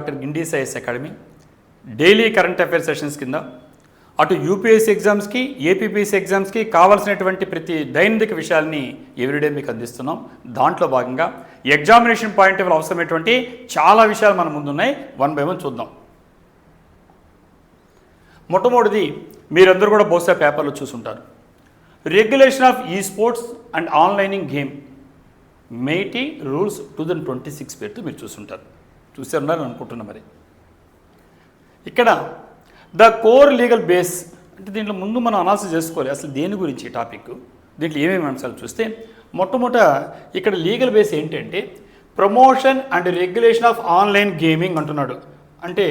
Doctor గిండి సైఎస్ academy daily current affairs sessions కింద అటు యూపీఎస్సీ ఎగ్జామ్స్కి ఏపీపీఎస్సీ ఎగ్జామ్స్కి కావాల్సినటువంటి ప్రతి దైనందిక విషయాల్ని ఎవ్రీడే మీకు అందిస్తున్నాం. దాంట్లో భాగంగా ఎగ్జామినేషన్ పాయింట్ ఆఫ్ అవసరమైనటువంటి చాలా విషయాలు మన ముందున్నాయి. వన్ బై వన్ చూద్దాం. మొట్టమొదటిది మీరందరూ కూడా బహుశా పేపర్లో చూసుంటారు. Regulation of esports and online game మేటీ రూల్స్ 2026 పేరుతో మీరు చూసుంటారు. చూసారని అనుకుంటున్నా. మరి ఇక్కడ ద కోర్ లీగల్ బేస్ అంటే దీంట్లో ముందు మనం అనాలిసిస్ చేసుకోవాలి అసలు దేని గురించి టాపిక్, దీంట్లో ఏమేమి అంశాలు చూస్తే మొట్టమొదట ఇక్కడ లీగల్ బేస్ ఏంటంటే promotion and regulation of online gaming అంటున్నాడు. అంటే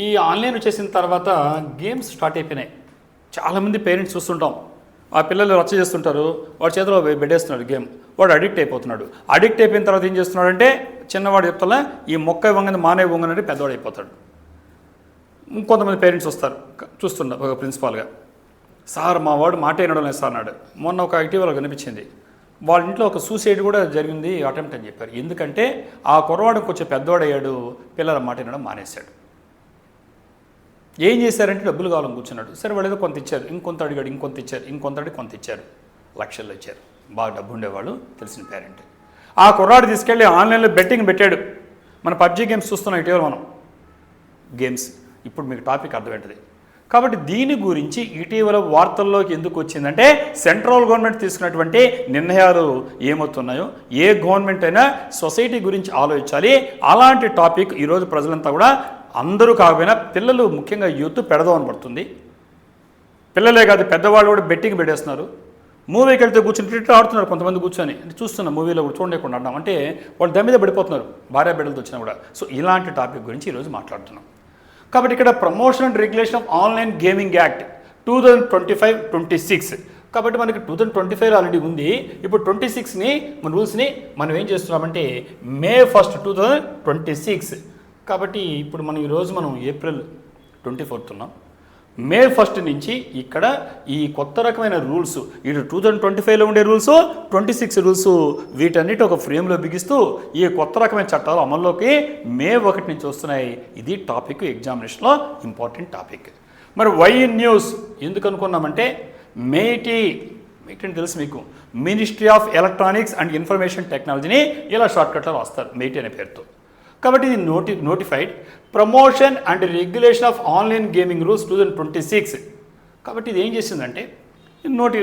ఈ ఆన్లైన్ వచ్చేసిన తర్వాత గేమ్స్ స్టార్ట్ అయిపోయినాయి. చాలామంది పేరెంట్స్ చూస్తుంటాం, ఆ పిల్లలు రచ్చ చేస్తుంటారు, వాడి చేతిలో పెట్టేస్తున్నాడు గేమ్, వాడు అడిక్ట్ అయిపోతున్నాడు. అడిక్ట్ అయిపోయిన తర్వాత ఏం చేస్తున్నాడంటే చిన్నవాడు చెప్తా ఈ మొక్క వంగని మానే వంగనంటే పెద్దవాడు అయిపోతాడు. ఇంకొంతమంది పేరెంట్స్ వస్తారు చూస్తున్నారు ఒక ప్రిన్సిపాల్గా, సార్ మా వాడు మాట వినడం లేదు సార్ అన్నాడు. మొన్న ఒక ఇటీవల కనిపించింది వాళ్ళ ఇంట్లో ఒక సూసైడ్ కూడా జరిగింది అటెంప్ట్ అని చెప్పారు. ఎందుకంటే ఆ కుర్రవాడు కొంచెం పెద్దవాడయ్యాడు, పిల్లల మాట వినడం మానేశాడు. ఏం చేశారంటే డబ్బులు కావాలని కూర్చున్నాడు. సరే వాళ్ళు ఏదో కొంత ఇచ్చారు, ఇంకొంత అడిగాడు, ఇంకొంత ఇచ్చారు, ఇంకొంత అడిగి కొంత ఇచ్చారు, లక్షల్లో ఇచ్చారు. బాగా డబ్బు ఉండేవాళ్ళు తెలిసిన పేరెంట్. ఆ కుర్రాడు తీసుకెళ్ళి ఆన్లైన్లో బెట్టింగ్ పెట్టాడు. మన పబ్జీ గేమ్స్ చూస్తున్నాం ఇటీవల మనం గేమ్స్. ఇప్పుడు మీకు టాపిక్ అర్థమవుతుంది. కాబట్టి దీని గురించి ఇటీవల వార్తల్లోకి ఎందుకు వచ్చిందంటే సెంట్రల్ గవర్నమెంట్ తీసుకున్నటువంటి నిర్ణయాలు ఏమవుతున్నాయో, ఏ గవర్నమెంట్ అయినా సొసైటీ గురించి ఆలోచించాలి. అలాంటి టాపిక్ ఈరోజు ప్రజలంతా కూడా అందరూ కాకపోయినా పిల్లలు ముఖ్యంగా యూత్ పెడదామని పడుతుంది. పిల్లలే కాదు పెద్దవాళ్ళు కూడా బెట్టింగ్ పెట్టేస్తున్నారు. మూవీకి వెళ్తే కూర్చొని క్రికెట్ ఆడుతున్నారు కొంతమంది కూర్చొని. చూస్తున్నా మూవీలో కూడా చూడలేకుండా అన్నాం అంటే వాళ్ళు దాని మీద పడిపోతున్నారు భార్య బిడ్డలతో వచ్చినా కూడా. సో ఇలాంటి టాపిక్ గురించి ఈరోజు మాట్లాడుతున్నాం. కాబట్టి ఇక్కడ promotion and regulation of online gaming act 2025-26. కాబట్టి మనకి 2025 ఆల్రెడీ ఉంది. ఇప్పుడు 26ని మన రూల్స్ని మనం ఏం చేస్తున్నామంటే May 1, 2026. కాబట్టి ఇప్పుడు మనం ఈరోజు మనం April 24 ఉన్నాం. May 1 నుంచి ఇక్కడ ఈ కొత్త రకమైన రూల్స్ ఇటు 2025లో ఉండే రూల్స్, 26 రూల్స్ వీటన్నిటి ఒక ఫ్రేమ్లో బిగిస్తూ ఈ కొత్త రకమైన చట్టాలు అమల్లోకి May 1 నుంచి వస్తున్నాయి. ఇది టాపిక్ ఎగ్జామినేషన్లో ఇంపార్టెంట్ టాపిక్. మరి వై న్యూస్ ఎందుకు అనుకున్నామంటే మేటీ అని తెలుసు మీకు, ministry of electronics and information టెక్నాలజీని ఇలా షార్ట్కట్లో రాస్తారు మేటీ అనే పేరుతో. కాబట్టి ఇది notified promotion and regulation of online gaming rules 2026. కాబట్టి ఇది ఏం చేసిందంటే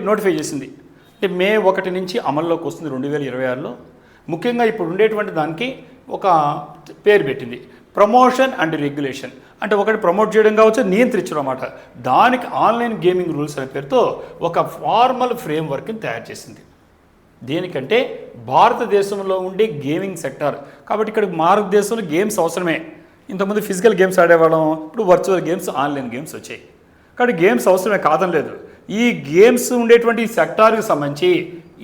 నోటిఫై చేసింది. అంటే May 1 నుంచి అమల్లోకి వస్తుంది 2026లో. ముఖ్యంగా ఇప్పుడు ఉండేటువంటి దానికి ఒక పేరు పెట్టింది ప్రమోషన్ అండ్ రెగ్యులేషన్. అంటే ఒకటి ప్రమోట్ చేయడం కావచ్చు, నియంత్రించడం అన్నమాట. దానికి ఆన్లైన్ గేమింగ్ రూల్స్ అనే పేరుతో ఒక ఫార్మల్ ఫ్రేమ్వర్క్ని తయారు చేసింది. దేనికంటే భారతదేశంలో ఉండే గేమింగ్ సెక్టార్. కాబట్టి ఇక్కడ భారతదేశంలో గేమ్స్ అవసరమే. ఇంతకుముందు ఫిజికల్ గేమ్స్ ఆడేవాళ్ళం, ఇప్పుడు వర్చువల్ గేమ్స్, ఆన్లైన్ గేమ్స్ వచ్చాయి. కాబట్టి గేమ్స్ అవసరమే కాదని లేదు. ఈ గేమ్స్ ఉండేటువంటి సెక్టార్కి సంబంధించి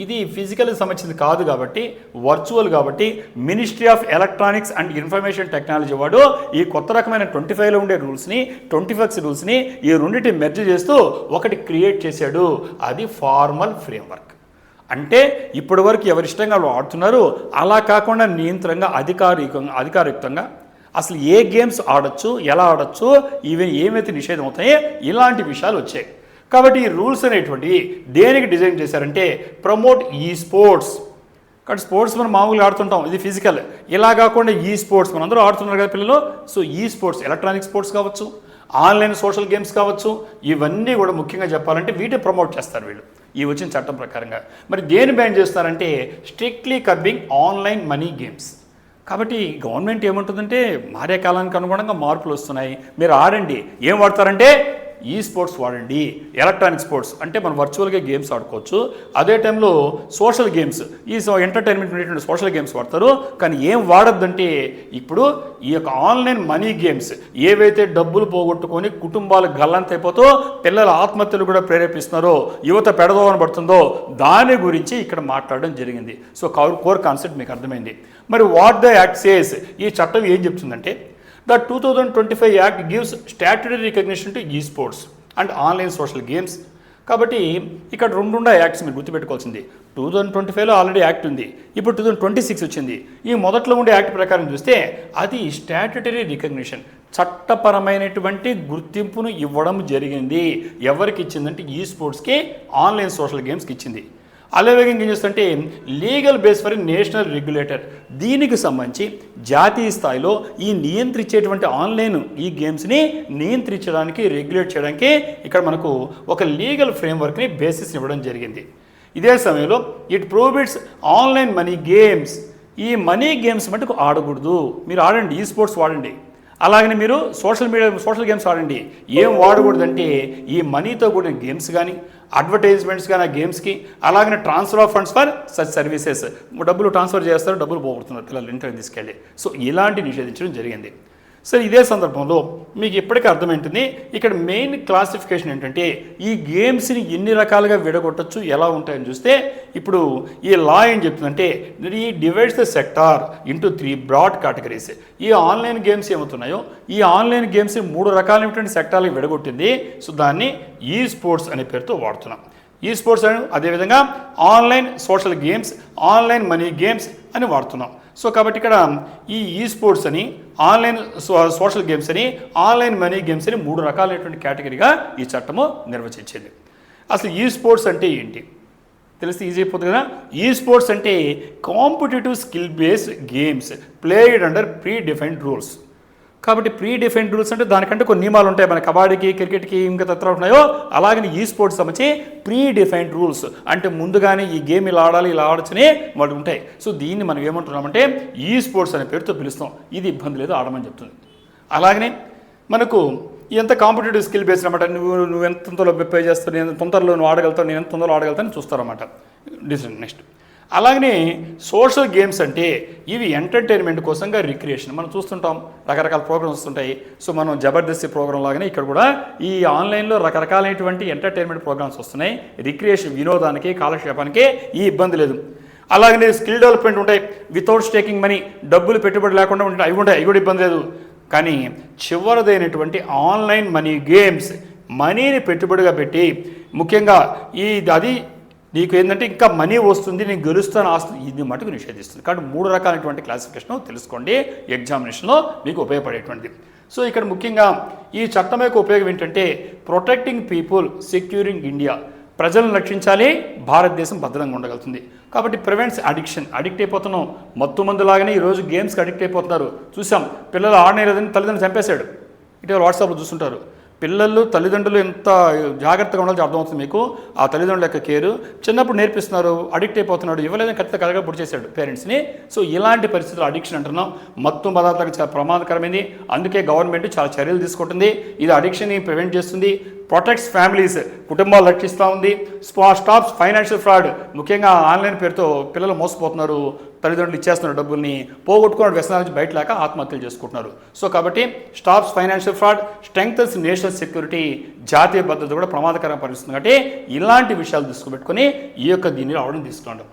ఇది ఫిజికల్కి సంబంధించింది కాదు కాబట్టి వర్చువల్, కాబట్టి ministry of electronics and information technology వాడు ఈ కొత్త రకమైన 25లో ఉండే రూల్స్ని 26 రూల్స్ని ఈ రెండింటిని మెర్జ్ చేస్తూ ఒకటి క్రియేట్ చేశాడు. అది ఫార్మల్ ఫ్రేమ్వర్క్. అంటే ఇప్పటి వరకు ఎవరిష్టంగా వాళ్ళు ఆడుతున్నారు, అలా కాకుండా నియంత్రణగా అధికారయుక్తంగా అసలు ఏ గేమ్స్ ఆడొచ్చు, ఎలా ఆడొచ్చు, ఈవెన్ ఏమైతే నిషేధం అవుతాయో ఇలాంటి విషయాలు వచ్చాయి. కాబట్టి ఈ రూల్స్ అనేటువంటివి దేనికి డిజైన్ చేశారంటే ప్రమోట్ ఈ స్పోర్ట్స్. కాబట్టి స్పోర్ట్స్ మనం మామూలుగా ఆడుతుంటాం, ఇది ఫిజికల్. ఇలా కాకుండా ఈ స్పోర్ట్స్ మన అందరూ ఆడుతున్నారు కదా పిల్లలు. సో ఈ స్పోర్ట్స్ ఎలక్ట్రానిక్ స్పోర్ట్స్ కావచ్చు, ఆన్లైన్ సోషల్ గేమ్స్ కావచ్చు, ఇవన్నీ కూడా ముఖ్యంగా చెప్పాలంటే వీటిని ప్రమోట్ చేస్తారు వీళ్ళు ఈ వచ్చిన చట్టం ప్రకారంగా. మరి దేని బ్యాన్ చేస్తారంటే strictly kerbing online money games. కాబట్టి గవర్నమెంట్ ఏమంటుందంటే మారే కాలానికి అనుగుణంగా మార్పులు వస్తున్నాయి, మీరు ఆడండి. ఏం వాడతారంటే ఈ స్పోర్ట్స్ వాడండి, ఎలక్ట్రానిక్ స్పోర్ట్స్ అంటే మనం వర్చువల్గా గేమ్స్ ఆడుకోవచ్చు. అదే టైంలో సోషల్ గేమ్స్, ఈ ఎంటర్టైన్మెంట్ ఉండేటువంటి సోషల్ గేమ్స్ వాడతారు. కానీ ఏం వాడద్దంటే ఇప్పుడు ఈ యొక్క ఆన్లైన్ మనీ గేమ్స్ ఏవైతే డబ్బులు పోగొట్టుకొని కుటుంబాలు గల్లంతైపోతూ పిల్లల ఆత్మహత్యలు కూడా ప్రేరేపిస్తున్నారో, యువత పెడదోవని పడుతుందో దాని గురించి ఇక్కడ మాట్లాడడం జరిగింది. సో కోర్ కాన్సెప్ట్ మీకు అర్థమైంది. మరి వాట్ ద యాక్ట్ సేస్, ఈ చట్టం ఏం చెప్తుందంటే The 2025 Act gives statutory recognition to esports and online social games. కాబట్టి ఇక్కడ రెండు యాక్ట్స్ మీరు గుర్తుపెట్టుకోవాల్సింది. 2025లో ఆల్రెడీ యాక్ట్ ఉంది, ఇప్పుడు 2026 వచ్చింది. ఈ మొదట్లో ఉండే యాక్ట్ ప్రకారం చూస్తే అది స్టాట్యుటరీ రికగ్నిషన్, చట్టపరమైనటువంటి గుర్తింపును ఇవ్వడం జరిగింది. ఎవరికి ఇచ్చిందంటే ఈ స్పోర్ట్స్కి, ఆన్లైన్ సోషల్ గేమ్స్కి ఇచ్చింది. అలాగే ఏం చేస్తుంటే legal base for national regulator, దీనికి సంబంధించి జాతీయ స్థాయిలో ఈ నియంత్రించేటువంటి ఆన్లైన్ ఈ గేమ్స్ని నియంత్రించడానికి, రెగ్యులేట్ చేయడానికి ఇక్కడ మనకు ఒక లీగల్ ఫ్రేమ్వర్క్ని బేసిస్ ఇవ్వడం జరిగింది. ఇదే సమయంలో ఇట్ ప్రోహిబిట్స్ ఆన్లైన్ మనీ గేమ్స్, ఈ మనీ గేమ్స్ మటుకు ఆడకూడదు. మీరు ఆడండి, ఈ స్పోర్ట్స్ వాడండి, అలాగని మీరు సోషల్ గేమ్స్ ఆడండి. ఏం వాడకూడదంటే ఈ మనీతో కూడిన గేమ్స్ కానీ, అడ్వర్టైజ్మెంట్స్ కానీ ఆ గేమ్స్కి, అలాగనే transfer of funds for such services, డబ్బులు ట్రాన్స్ఫర్ చేస్తారు, డబ్బులు పోగొడుతున్నారు పిల్లలు ఇంటర్వ్యూ తీసుకెళ్ళి. సో ఇలాంటి నిషేధించడం జరిగింది. సరే, ఇదే సందర్భంలో మీకు ఇప్పటికీ అర్థమవుతుంది ఇక్కడ మెయిన్ క్లాసిఫికేషన్ ఏంటంటే ఈ గేమ్స్ని ఎన్ని రకాలుగా విడగొట్టచ్చు, ఎలా ఉంటాయని చూస్తే ఇప్పుడు ఈ లా ఏం చెప్తుందంటే ఈ divides the sector into 3 broad categories. ఈ ఆన్లైన్ గేమ్స్ ఏమవుతున్నాయో ఈ ఆన్లైన్ గేమ్స్ 3 రకాలైనటువంటి సెక్టార్లకు విడగొట్టింది. సో దాన్ని ఈ స్పోర్ట్స్ అనే పేరుతో వాడుతున్నాం. ఈ స్పోర్ట్స్ అని అదేవిధంగా online social games, online money games అని వాడుతున్నాం. సో కాబట్టి ఇక్కడ ఈ స్పోర్ట్స్ అని, ఆన్లైన్ సోషల్ గేమ్స్ అని, ఆన్లైన్ మనీ గేమ్స్ అని 3 రకాలైనటువంటి కేటగిరీగా ఈ చట్టము నిర్వచించింది. అసలు ఈ స్పోర్ట్స్ అంటే ఏంటి తెలిస్తే ఈజీ అయిపోతుంది కదా. ఈ స్పోర్ట్స్ అంటే competitive skill based games played under pre defined rules. కాబట్టి ప్రీ డిఫైన్డ్ రూల్స్ అంటే దానికంటే కొన్ని నియమాలు ఉంటాయి. మన కబడ్డీకి, క్రికెట్కి ఇంకా తత్ర ఉన్నాయో అలాగే ఈ స్పోర్ట్స్ సంబంధించి ప్రీ డిఫైన్డ్ రూల్స్ అంటే ముందుగానే ఈ గేమ్ ఇలా ఆడాలి, ఇలా ఆడచ్చని వాళ్ళు ఉంటాయి. సో దీన్ని మనం ఏమంటున్నామంటే ఈ స్పోర్ట్స్ అనే పేరుతో పిలుస్తాం. ఇది ఇబ్బంది లేదు, ఆడమని చెప్తుంది. అలాగనే మనకు ఎంత కాంపిటేటివ్ స్కిల్ బేస్డ్ అనమాట. నువ్వు ఎంత తొందరలో పే చేస్తావు, నేను తొందరలో నువ్వు ఆడగలుగుతావు, నేను ఎంత తొందరలో ఆడగలుగుతాను చూస్తారన్నమాట. నెక్స్ట్ అలాగనే సోషల్ గేమ్స్ అంటే ఇవి ఎంటర్టైన్మెంట్ కోసంగా రిక్రియేషన్. మనం చూస్తుంటాం రకరకాల ప్రోగ్రామ్స్ వస్తుంటాయి. సో మనం జబర్దస్త్ ప్రోగ్రామ్ లాగానే ఇక్కడ కూడా ఈ ఆన్లైన్లో రకరకాలైనటువంటి ఎంటర్టైన్మెంట్ ప్రోగ్రామ్స్ వస్తున్నాయి. రిక్రియేషన్, వినోదానికి, కాలక్షేపానికి ఈ ఇబ్బంది లేదు. అలాగనే స్కిల్ డెవలప్మెంట్ ఉంటాయి, వితౌట్ స్టేకింగ్ మనీ, డబ్బులు పెట్టుబడి లేకుండా ఉంటాయి, అవి కూడా ఇబ్బంది లేదు. కానీ చివరిదైనటువంటి ఆన్లైన్ మనీ గేమ్స్, మనీని పెట్టుబడిగా పెట్టి ముఖ్యంగా అది నీకు ఏంటంటే ఇంకా మనీ వస్తుంది, నేను గెలుస్తాను ఆస్తుంది, ఇది మటుకు నిషేధిస్తుంది. కాబట్టి 3 రకాలైనటువంటి క్లాసిఫికేషన్ తెలుసుకోండి, ఎగ్జామినేషన్లో మీకు ఉపయోగపడేటువంటిది. సో ఇక్కడ ముఖ్యంగా ఈ చట్టం యొక్క ఉపయోగం ఏంటంటే ప్రొటెక్టింగ్ పీపుల్, సెక్యూరింగ్ ఇండియా, ప్రజలను రక్షించాలి, భారతదేశం భద్రంగా ఉండగలుగుతుంది. కాబట్టి ప్రివెంట్స్ అడిక్షన్, అడిక్ట్ అయిపోతున్నాం, మత్తు మందులాగానే ఈరోజు గేమ్స్కి అడిక్ట్ అయిపోతున్నారు. చూసాం, పిల్లలు ఆడనేలేదని తల్లిదండ్రులు చంపేశాడు. ఇటీవల వాట్సాప్లో చూస్తుంటారు. పిల్లలు తల్లిదండ్రులు ఎంత జాగ్రత్తగా ఉండాలో అర్థమవుతుంది మీకు. ఆ తల్లిదండ్రుల యొక్క కేరు చిన్నప్పుడు నేర్పిస్తున్నారు, అడిక్ట్ అయిపోతున్నాడు, ఇవ్వలేదని ఖచ్చితంగా కలగా పొడి చేశాడు పేరెంట్స్ని. సో ఇలాంటి పరిస్థితులు అడిక్షన్ అంటున్నాం. మత్తు పదార్థాలకు చాలా ప్రమాదకరమైంది. అందుకే గవర్నమెంట్ చాలా చర్యలు తీసుకుంటుంది. ఇది అడిక్షన్ని ప్రివెంట్ చేస్తుంది, ప్రొటెక్ట్స్ ఫ్యామిలీస్, కుటుంబాలు రక్షిస్తూ ఉంది, స్టాప్స్ ఫైనాన్షియల్ ఫ్రాడ్. ముఖ్యంగా ఆన్లైన్ పేరుతో పిల్లలు మోసపోతున్నారు, తల్లిదండ్రులు ఇచ్చేస్తున్నారు డబ్బుల్ని, పోగొట్టుకున్న వ్యసనాల నుంచి బయటలేక ఆత్మహత్యలు చేసుకుంటున్నారు. సో కాబట్టి stops financial fraud, strengthens national security, జాతీయ భద్రత కూడా ప్రమాదకరంగా పరిస్థితుంది. కాబట్టి ఇలాంటి విషయాలు తీసుకుపెట్టుకుని ఈ యొక్క దీన్ని రావడం తీసుకున్నాడు.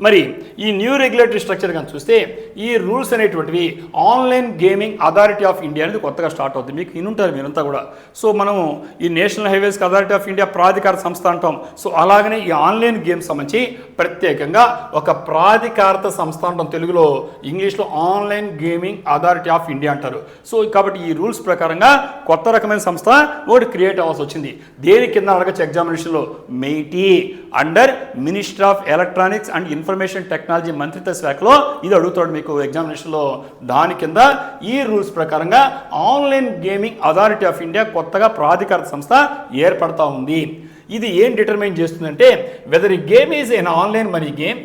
మరి ఈ న్యూ రెగ్యులేటరీ స్ట్రక్చర్ కానీ చూస్తే ఈ రూల్స్ అనేటువంటివి online gaming authority of India అనేది కొత్తగా స్టార్ట్ అవుతుంది. మీకు వినుంటారు మీరంతా కూడా. సో మనము ఈ national highways authority of India ప్రాధికార సంస్థ అంటాం. సో అలాగనే ఈ ఆన్లైన్ గేమ్స్ సంబంధించి ప్రత్యేకంగా ఒక ప్రాధికారత సంస్థ అంటాం తెలుగులో, ఇంగ్లీష్లో online gaming authority of India అంటారు. సో కాబట్టి ఈ రూల్స్ ప్రకారంగా కొత్త రకమైన సంస్థ ఒకటి క్రియేట్ అవ్వాల్సి వచ్చింది. దేని కింద అడగచ్చు ఎగ్జామినేషన్లో? Meitei, under minister of electronics and information technology మంత్రిత్వ శాఖలో ఇది అడుగుతాడు మీకు ఎగ్జామినేషన్లో. దాని కింద ఈ రూల్స్ ప్రకారంగా online gaming authority of India కొత్తగా ప్రాధికార సంస్థ ఏర్పడతా ఉంది. ఇది ఏం డిటర్మైన్ చేస్తుందంటే వెదర్ ఈ game is an online money game.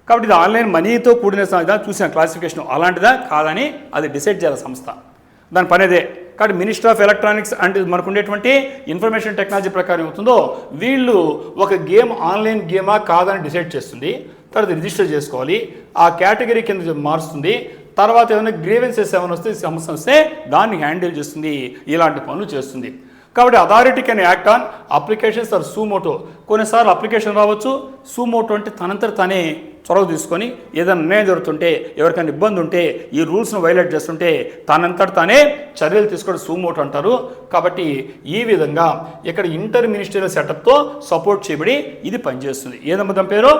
కాబట్టి ఇది ఆన్లైన్ మనీతో కూడిన చూసిన క్లాసిఫికేషన్ అలాంటిదా కాదని అది డిసైడ్ చేయాలి సంస్థ. దాని పని అదే. కాబట్టి మినిస్టర్ ఆఫ్ ఎలక్ట్రానిక్స్ అండ్ మనకు ఉండేటువంటి ఇన్ఫర్మేషన్ టెక్నాలజీ ప్రకారం ఏమవుతుందో వీళ్ళు ఒక గేమ్ ఆన్లైన్ గేమా కాదని డిసైడ్ చేస్తుంది. తర్వాత రిజిస్టర్ చేసుకోవాలి, ఆ కేటగిరీ కింద మారుస్తుంది. తర్వాత ఏమైనా గ్రీవెన్సెస్ ఏమైనా వస్తే సమస్య వస్తే దాన్ని హ్యాండిల్ చేస్తుంది, ఇలాంటి పనులు చేస్తుంది. కాబట్టి authority can act on applications or suo motu. కొన్నిసార్లు అప్లికేషన్ రావచ్చు, సూమోటో అంటే తనంతట తనే చొరవ తీసుకొని ఏదైనా నిర్ణయం జరుగుతుంటే, ఎవరికైనా ఇబ్బంది ఉంటే, ఈ రూల్స్ను వైలేట్ చేస్తుంటే తనంతట తానే చర్యలు తీసుకోవడం సూమోటో అంటారు. కాబట్టి ఈ విధంగా ఇక్కడ ఇంటర్ మినిస్టరియల్ సెటప్తో సపోర్ట్ చేయబడి ఇది పనిచేస్తుంది. ఏదమ్మా దాని పేరు?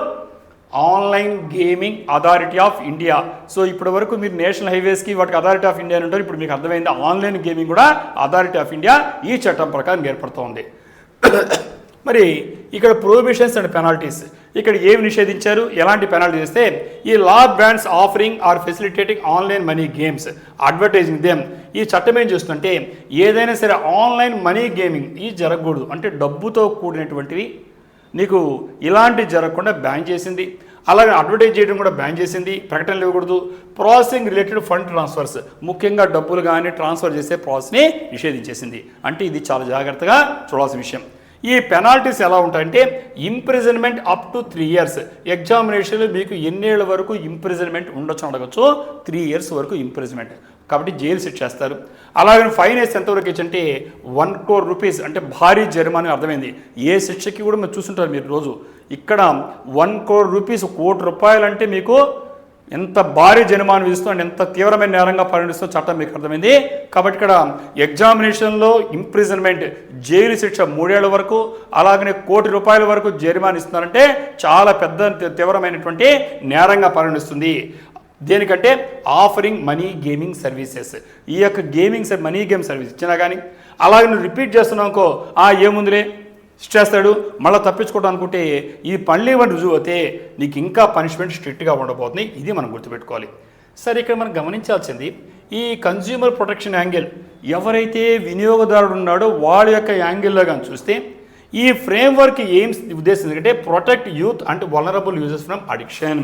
Online gaming authority of India. So ఇప్పటి వరకు మీరు నేషనల్ హైవేస్కి వాటికి అథారిటీ ఆఫ్ ఇండియా అని ఉంటారు. ఇప్పుడు మీకు అర్థమైంది ఆన్లైన్ గేమింగ్ కూడా అథారిటీ ఆఫ్ ఇండియా ఈ చట్టం ప్రకారం ఏర్పడుతోంది. మరి ఇక్కడ ప్రొహిబిషన్స్ అండ్ పెనాల్టీస్, ఇక్కడ ఏమి నిషేధించారు, ఎలాంటి పెనాల్టీ చేస్తే ఈ law bans offering or facilitating online money games advertising them. ఈ చట్టం ఏం చేస్తుందంటే ఏదైనా సరే ఆన్లైన్ మనీ గేమింగ్ ఇది జరగకూడదు, అంటే డబ్బుతో కూడినటువంటివి నీకు ఇలాంటి జరగకుండా బ్యాన్ చేసింది. అలాగే అడ్వర్టైజ్ చేయడం కూడా బ్యాన్ చేసింది, ప్రకటనలు ఇవ్వకూడదు. ప్రాసెసింగ్ రిలేటెడ్ ఫండ్ ట్రాన్స్ఫర్స్, ముఖ్యంగా డబ్బులు కానీ ట్రాన్స్ఫర్ చేసే ప్రాసెస్ని నిషేధించేసింది. అంటే ఇది చాలా జాగ్రత్తగా చూడాల్సిన విషయం. ఈ పెనాల్టీస్ ఎలా ఉంటాయంటే ఇంప్రిజన్మెంట్ అప్ టు 3 years. ఎగ్జామినేషన్లో మీకు ఎన్నేళ్ల వరకు ఇంప్రిజన్మెంట్ ఉండొచ్చు అడగచ్చు, 3 years వరకు ఇంప్రిజన్మెంట్, కాబట్టి జైలు శిక్ష చేస్తారు. అలాగే ఫైన్ వేస్తే ఎంతవరకు ఇచ్చంటే 1 crore rupees, అంటే భారీ జరిమానా అర్థమైంది. ఏ శిక్షకి కూడా మీరు చూస్తుంటారు మీరు రోజు. ఇక్కడ 1 crore rupees, 1 కోటి రూపాయలు అంటే మీకు ఎంత భారీ జరిమానా విధిస్తుందో, ఎంత తీవ్రమైన నేరంగా పరిగణిస్తుందో చట్టం మీకు అర్థమైంది. కాబట్టి ఇక్కడ ఎగ్జామినేషన్లో ఇంప్రిజన్మెంట్ జైలు శిక్ష 3 ఏళ్ల వరకు, అలాగనే 1 కోటి రూపాయల వరకు జరిమానా ఇస్తున్నారంటే చాలా పెద్ద తీవ్రమైనటువంటి నేరంగా పరిగణిస్తుంది. దేనికంటే ఆఫరింగ్ మనీ గేమింగ్ సర్వీసెస్. ఈ యొక్క మనీ గేమ్ సర్వీస్ ఇచ్చినా కానీ అలాగే నువ్వు రిపీట్ చేస్తున్నావు అనుకో, ఏముందిలే చేస్తాడు మళ్ళీ తప్పించుకోవడం అనుకుంటే ఈ పళ్ళీ వంటి రుజువు అయితే నీకు ఇంకా పనిష్మెంట్ స్ట్రిక్ట్గా ఉండబోతుంది. ఇది మనం గుర్తుపెట్టుకోవాలి. సరే, ఇక్కడ మనం గమనించాల్సింది ఈ కన్జ్యూమర్ ప్రొటెక్షన్ యాంగిల్, ఎవరైతే వినియోగదారుడు ఉన్నాడో వాళ్ళ యొక్క యాంగిల్లో కానీ చూస్తే ఈ ఫ్రేమ్వర్క్ ఏం ఉద్దేశం అంటే protect youth and vulnerable users from addiction.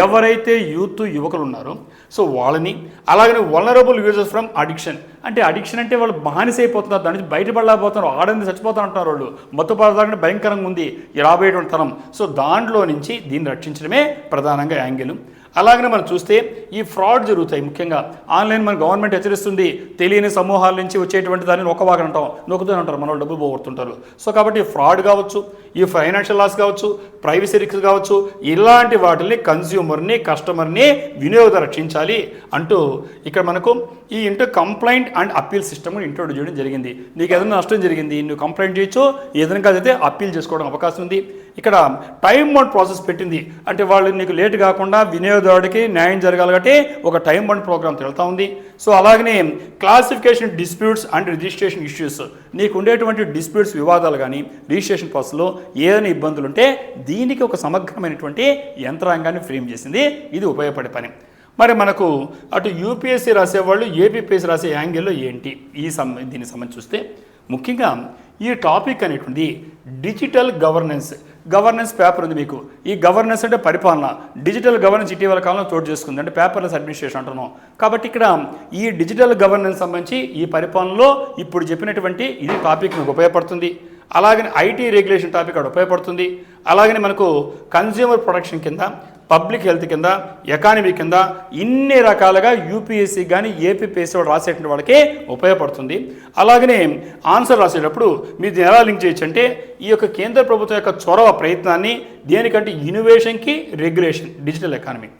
ఎవరైతే యువకులు ఉన్నారో సో వాళ్ళని, అలాగనే వల్నరబుల్ యూజర్స్ ఫ్రమ్ అడిక్షన్, అంటే అడిక్షన్ అంటే వాళ్ళు బానిసైపోతున్నారు, దాని నుంచి బయటపడలేకపోతున్నారు, ఆడని చచ్చిపోతా అంటున్నారు వాళ్ళు, మత్తు పదార్థాలు భయంకరంగా ఉంది ఈ రాబోయేటువంటి తరం. సో దాంట్లో నుంచి దీన్ని రక్షించడమే ప్రధానంగా యాంగిల్. అలాగనే మనం చూస్తే ఈ ఫ్రాడ్ జరుగుతాయి. ముఖ్యంగా ఆన్లైన్ మన గవర్నమెంట్ హెచ్చరిస్తుంది, తెలియని సమూహాల నుంచి వచ్చేటువంటి దాన్ని నొక్కవాగ అంటాం, నొక్కుతూనే అంటారు, మన డబ్బులు పోగొడుతుంటారు. సో కాబట్టి ఫ్రాడ్ కావచ్చు, ఈ ఫైనాన్షియల్ లాస్ కావచ్చు, ప్రైవసీ రిస్క్ కావచ్చు, ఇలాంటి వాటిని కన్స్యూమర్ని, కస్టమర్ని, వినియోగదారు రక్షించాలి అంటూ ఇక్కడ మనకు ఈ complaint and appeal system introduce చేయడం జరిగింది. నీకు ఏదైనా నష్టం జరిగింది, నువ్వు కంప్లైంట్ చేయొచ్చు, ఏదైనా కాదైతే అప్పీల్ చేసుకోవడం అవకాశం ఉంది. ఇక్కడ టైం బౌండ్ ప్రాసెస్ పెట్టింది, అంటే వాళ్ళు నీకు లేట్ కాకుండా వినియోగదారుడికి న్యాయం జరగాలి కాబట్టి ఒక టైం బౌండ్ ప్రోగ్రామ్ తెలుతా ఉంది. సో అలాగనే classification disputes and registration issues, నీకు ఉండేటువంటి డిస్ప్యూట్స్ వివాదాలు కానీ రిజిస్ట్రేషన్ ప్రాసెస్లో ఏదైనా ఇబ్బందులు ఉంటే దీనికి ఒక సమగ్రమైనటువంటి యంత్రాంగాన్ని ఫ్రేమ్ చేసింది. ఇది ఉపయోగపడే పని. మరి మనకు అటు యూపీఎస్సీ రాసేవాళ్ళు ఏపీపీఎస్సీ రాసే యాంగిల్లో ఏంటి దీనికి సంబంధించి చూస్తే ముఖ్యంగా ఈ టాపిక్ అనేటువంటి డిజిటల్ గవర్నెన్స్ పేపర్ ఉంది మీకు. ఈ గవర్నెన్స్ అంటే పరిపాలన, డిజిటల్ గవర్నెన్స్ ఇటీవల కాలంలో చోటు చేసుకుంది, అంటే పేపర్లెస్ అడ్మినిస్ట్రేషన్ అంటున్నాం. కాబట్టి ఇక్కడ ఈ డిజిటల్ గవర్నెన్స్ సంబంధించి ఈ పరిపాలనలో ఇప్పుడు చెప్పినటువంటి ఇది టాపిక్ మీకు ఉపయోగపడుతుంది. అలాగనే ఐటీ రెగ్యులేషన్ టాపిక్ అక్కడ ఉపయోగపడుతుంది. అలాగనే మనకు కన్జ్యూమర్ ప్రొటెక్షన్ కింద, పబ్లిక్ హెల్త్ కింద, ఎకానమీ కింద ఇన్ని రకాలుగా యూపీఎస్సీ కానీ ఏపీపీఎస్సీ వాడు రాసేటువంటి వాళ్ళకి ఉపయోగపడుతుంది. అలాగనే ఆన్సర్ రాసేటప్పుడు మీరు ఎలా లింక్ చేయొచ్చు అంటే ఈ యొక్క కేంద్ర ప్రభుత్వం యొక్క చొరవ ప్రయత్నాన్ని దేనికంటే ఇన్నోవేషన్కి, రెగ్యులేషన్, డిజిటల్ ఎకానమీ.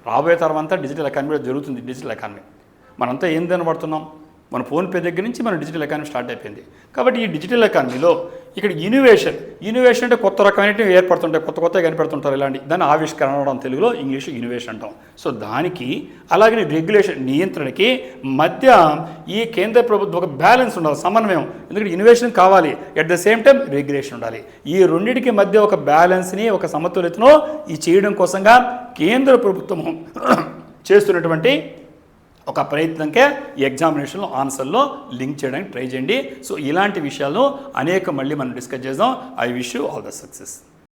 రాబోయే తరం అంతా డిజిటల్ ఎకానమీలో జరుగుతుంది. డిజిటల్ ఎకానమీ మనంతా ఏం పడుతున్నాం, మన ఫోన్పే దగ్గర నుంచి మన డిజిటల్ ఎకానమీ స్టార్ట్ అయిపోయింది. కాబట్టి ఈ డిజిటల్ ఎకానమీలో ఇక్కడ ఇన్నోవేషన్ అంటే కొత్త రకమైనవి ఏర్పడుతుంటాయి, కొత్తగా కనిపెడుతుంటారు. ఇలాంటి దాన్ని ఆవిష్కరణ అనడం, తెలుగులో, ఇంగ్లీష్ ఇన్నోవేషన్ అంటాం. సో దానికి అలాగే రెగ్యులేషన్, నియంత్రణకి మధ్య ఈ కేంద్ర ప్రభుత్వం ఒక బ్యాలెన్స్ ఉండాలి, సమన్వయం. ఎందుకంటే ఇన్నోవేషన్ కావాలి, at the same time regulation ఉండాలి. ఈ రెండింటికి మధ్య ఒక బ్యాలెన్స్ని, ఒక సమతుల్యతను ఈ చేయడం కోసంగా కేంద్ర ప్రభుత్వము చేస్తున్నటువంటి ఒక ప్రయత్నంకే ఈ ఎగ్జామినేషన్లో ఆన్సర్లో లింక్ చేయడానికి ట్రై చేయండి. సో ఇలాంటి విషయాలు అనేక మళ్ళీ మనం డిస్కస్ చేద్దాం. I wish you all the success.